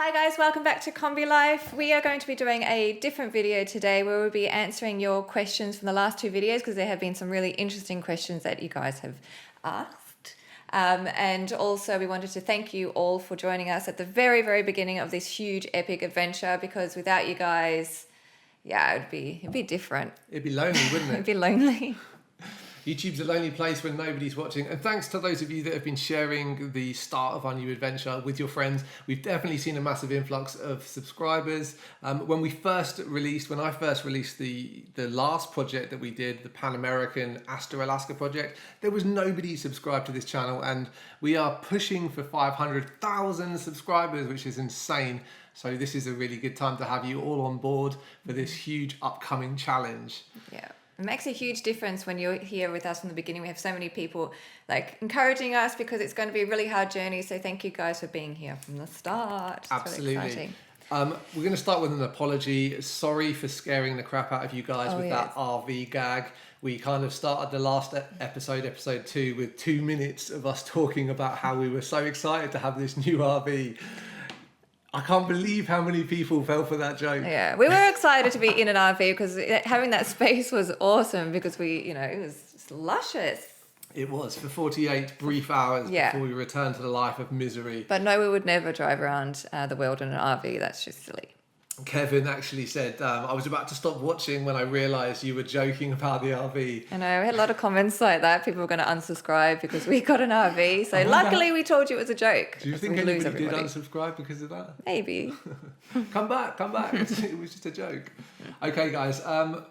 Hi guys, welcome back to Kombi Life. We are going to be doing a different video today where we'll be answering your questions from the last two videos because there have been some really interesting questions that you guys have asked. And also we wanted to thank you all for joining us at the very, very beginning of this huge epic adventure, because without you guys, yeah, it'd be different. It'd be lonely, wouldn't it? It'd be lonely. YouTube's a lonely place when nobody's watching. And thanks to those of you that have been sharing the start of our new adventure with your friends. We've definitely seen a massive influx of subscribers. When I first released the last project that we did, the Pan American Alaska project, there was nobody subscribed to this channel, and we are pushing for 500,000 subscribers, which is insane. So this is a really good time to have you all on board for this huge upcoming challenge. Yeah. It makes a huge difference when you're here with us from the beginning. We have so many people like encouraging us because it's going to be a really hard journey. So thank you guys for being here from the start. It's Absolutely. really exciting. We're going to start with an apology. Sorry for scaring the crap out of you guys with that RV gag. We kind of started the last episode 2, with 2 minutes of us talking about how we were so excited to have this new RV. I can't believe how many people fell for that joke. Yeah, we were excited to be in an RV because having that space was awesome, because it was just luscious. It was for 48 brief hours before we returned to the life of misery. But no, we would never drive around the world in an RV. That's just silly. Kevin actually said, I was about to stop watching when I realised you were joking about the RV. I know, we had a lot of comments like that. People were going to unsubscribe because we got an RV. So luckily we told you it was a joke. Do you think anybody did unsubscribe because of that? Maybe. Come back. It was just a joke. Okay, guys. A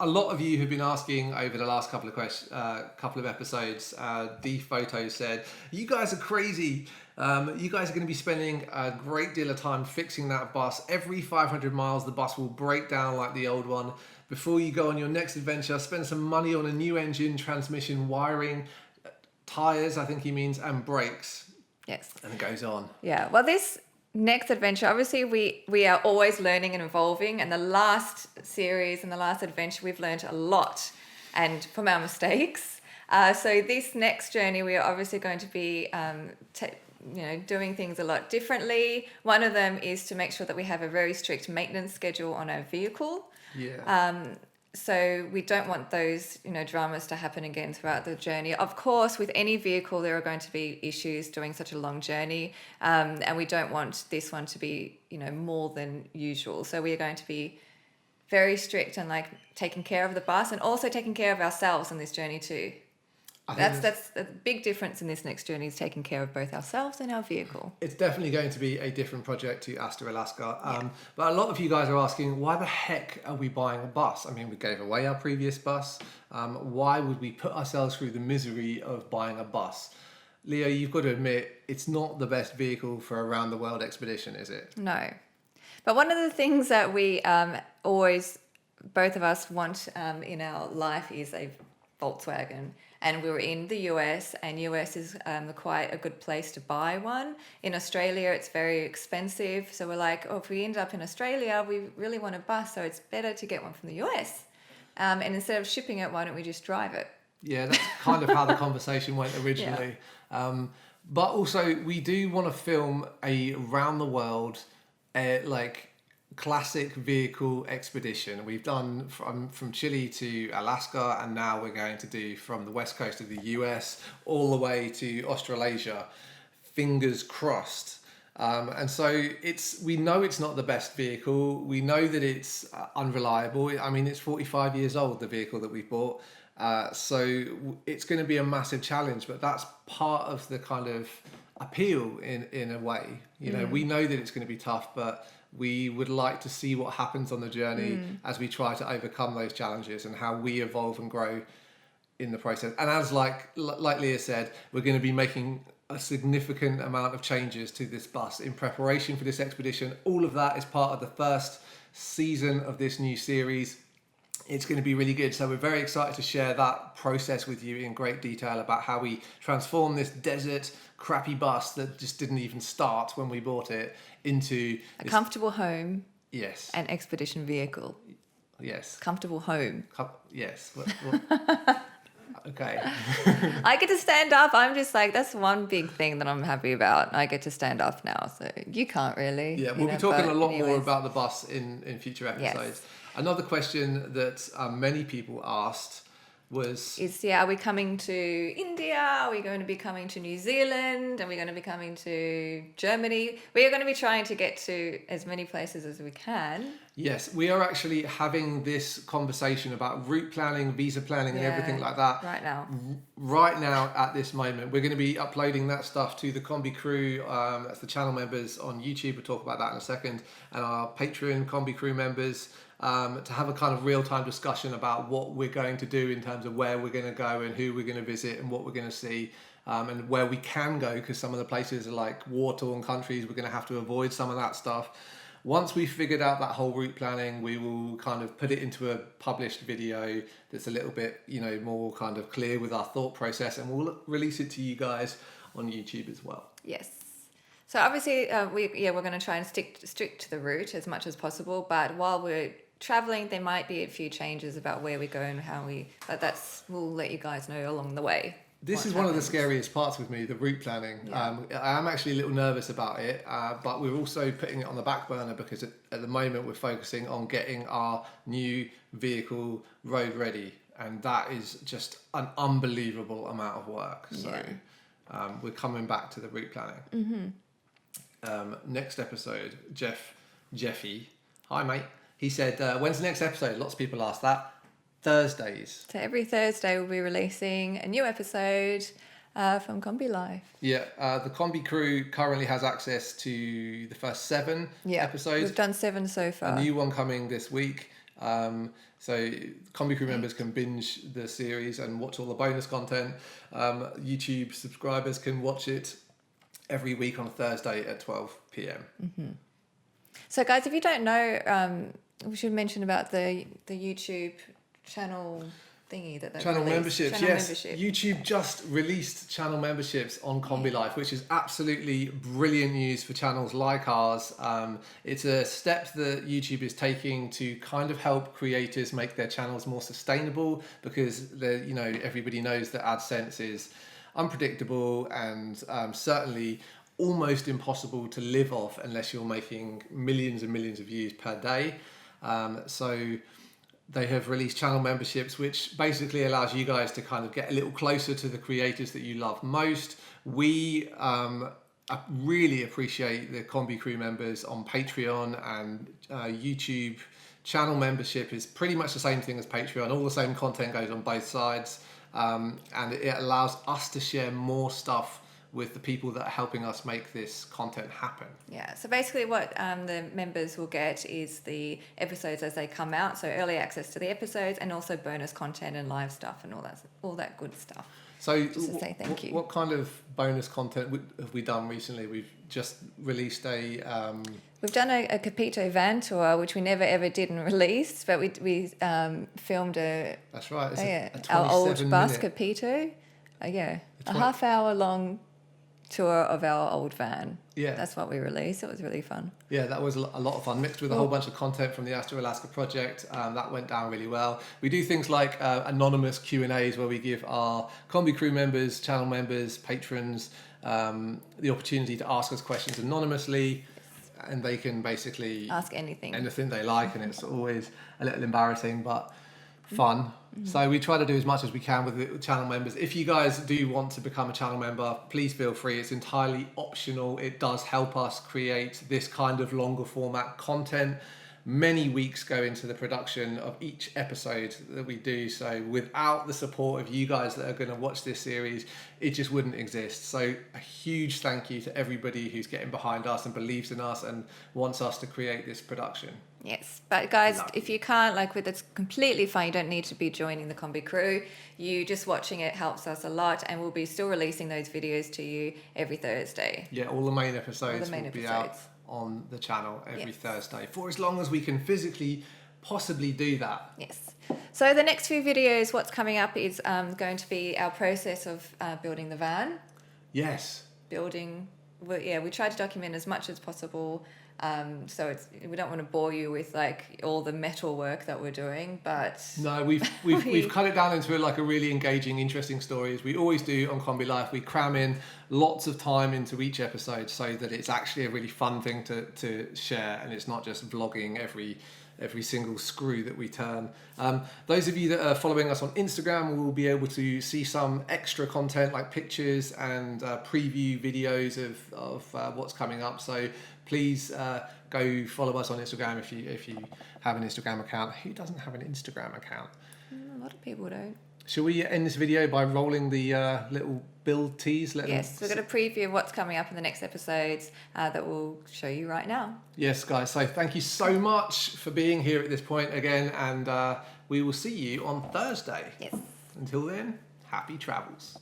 lot of you have been asking over the last couple of episodes. D Photo said, "You guys are crazy. You guys are going to be spending a great deal of time fixing that bus. Every 500 miles, the bus will break down like the old one. Before you go on your next adventure, spend some money on a new engine, transmission, wiring, tyres, I think he means, and brakes." Yes. And it goes on. Yeah. Well, this next adventure, obviously we are always learning and evolving. And the last series and the last adventure, we've learned a lot and from our mistakes. So this next journey, we are obviously going to be doing things a lot differently. One of them is to make sure that we have a very strict maintenance schedule on our vehicle. Yeah. So we don't want those, dramas to happen again throughout the journey. Of course, with any vehicle, there are going to be issues doing such a long journey. And we don't want this one to be, more than usual. So we are going to be very strict and taking care of the bus, and also taking care of ourselves on this journey too. That's a big difference in this next journey, is taking care of both ourselves and our vehicle. It's definitely going to be a different project to Alaska. But a lot of you guys are asking, why the heck are we buying a bus? I mean, we gave away our previous bus. Why would we put ourselves through the misery of buying a bus? Leo, you've got to admit, it's not the best vehicle for a round the world expedition, is it? No. But one of the things that we always, both of us, want in our life is a Volkswagen. And we were in the US, and US is quite a good place to buy one. In Australia, it's very expensive. So we're like, if we end up in Australia, we really want a bus, so it's better to get one from the US. And instead of shipping it, why don't we just drive it? Yeah, that's kind of how the conversation went originally. Yeah. But also, we do want to film a round the world, classic vehicle expedition. We've done from Chile to Alaska, and now we're going to do from the west coast of the US all the way to Australasia. Fingers crossed. And so we know it's not the best vehicle. We know that it's unreliable. I mean, it's 45 years old, the vehicle that we bought. So it's going to be a massive challenge, but that's part of the kind of appeal in a way. We know that it's going to be tough, but we would like to see what happens on the journey as we try to overcome those challenges, and how we evolve and grow in the process. And as like Leah said, we're going to be making a significant amount of changes to this bus in preparation for this expedition. All of that is part of the first season of this new series. It's going to be really good. So we're very excited to share that process with you in great detail about how we transform this desert crappy bus that just didn't even start when we bought it into a comfortable home. Yes. An expedition vehicle. Yes. Comfortable home. Yes. Okay. I get to stand up. I'm just like, that's one big thing that I'm happy about. I get to stand up now, so you can't really. Yeah, you we'll know, be talking but a lot more anyways. about the bus in future episodes. Yes. Another question that many people asked was, Are we coming to India? Are we going to be coming to New Zealand? Are we going to be coming to Germany? We are going to be trying to get to as many places as we can. yes, we are actually having this conversation about route planning, visa planning, and everything like that Right now. right now at this moment. We're going to be uploading that stuff to the Kombi crew, that's the channel members on YouTube. We'll talk about that in a second, and our Patreon Kombi crew members, to have a kind of real-time discussion about what we're going to do in terms of where we're going to go and who we're going to visit and what we're going to see, and where we can go, because some of the places are like war-torn countries. We're going to have to avoid some of that stuff. Once we've figured out that whole route planning, we will kind of put it into a published video that's a little bit, more kind of clear with our thought process, and we'll release it to you guys on YouTube as well. Yes. So obviously, we're going to try and stick to the route as much as possible. But while we're traveling, there might be a few changes about where we go and how but we'll let you guys know along the way. This is one of the scariest parts with me, the route planning. Yeah. I am actually a little nervous about it, but we're also putting it on the back burner because at the moment we're focusing on getting our new vehicle road ready, and that is just an unbelievable amount of work. So we're coming back to the route planning. Next episode, Jeffy, hi mate. He said, when's the next episode? Lots of people ask that. Thursdays. So every Thursday we'll be releasing a new episode from Kombi Life. Yeah, the Kombi crew currently has access to the first 7 episodes. We've done 7 so far. A new one coming this week. So Kombi crew members can binge the series and watch all the bonus content. YouTube subscribers can watch it every week on a Thursday at 12 p.m. Mm-hmm. So guys, if you don't know, we should mention about the YouTube channel thingy that channel released. memberships. Channel Yes, membership. YouTube just released channel memberships on Kombi Life, which is absolutely brilliant news for channels like ours. It's a step that YouTube is taking to kind of help creators make their channels more sustainable, because everybody knows that AdSense is unpredictable and certainly almost impossible to live off unless you're making millions and millions of views per day. So they have released channel memberships, which basically allows you guys to kind of get a little closer to the creators that you love most. We really appreciate the Kombi crew members on Patreon and YouTube. Channel membership is pretty much the same thing as Patreon. All the same content goes on both sides, and it allows us to share more stuff with the people that are helping us make this content happen. Yeah, so basically what the members will get is the episodes as they come out, so early access to the episodes and also bonus content and live stuff and all that good stuff. So just to say thank you. What kind of bonus content have we done recently? We've just released We've done a Capito Van Tour, which we never ever did and released, but we filmed That's right. It's our old bus minute. Capito. A half-hour long tour of our old van. Yeah, that's what we released. It was really fun. Yeah, that was a lot of fun, mixed with a whole bunch of content from the Astro Alaska project. That went down really well. We do things like anonymous Q&As where we give our Kombi crew members, channel members, patrons the opportunity to ask us questions anonymously, and they can basically ask anything they like, and it's always a little embarrassing but fun. Mm-hmm. So we try to do as much as we can with the channel members. If you guys do want to become a channel member, please feel free. It's entirely optional. It does help us create this kind of longer format content. Many weeks go into the production of each episode that we do. So without the support of you guys that are going to watch this series, it just wouldn't exist. So a huge thank you to everybody who's getting behind us and believes in us and wants us to create this production. Yes, but guys, if you can't, it's completely fine. You don't need to be joining the Kombi crew. You just watching it helps us a lot, and we'll be still releasing those videos to you every Thursday. Yeah, all the main episodes will be out on the channel every Thursday for as long as we can physically possibly do that. Yes. So the next few videos, what's coming up is going to be our process of building the van. Yes. We try to document as much as possible. So we don't want to bore you with like all the metal work that we're doing, but no, we've cut it down into like a really engaging, interesting story, as we always do on Kombi Life. We cram in lots of time into each episode so that it's actually a really fun thing to share, and it's not just vlogging every single screw that we turn. Those of you that are following us on Instagram will be able to see some extra content like pictures and preview videos of what's coming up. So please go follow us on Instagram if you have an Instagram account. Who doesn't have an Instagram account? A lot of people don't. Shall we end this video by rolling the little build tease? Yes, we're going to preview what's coming up in the next episodes that we'll show you right now. Yes, guys. So thank you so much for being here at this point again, and we will see you on Thursday. Yes. Until then, happy travels.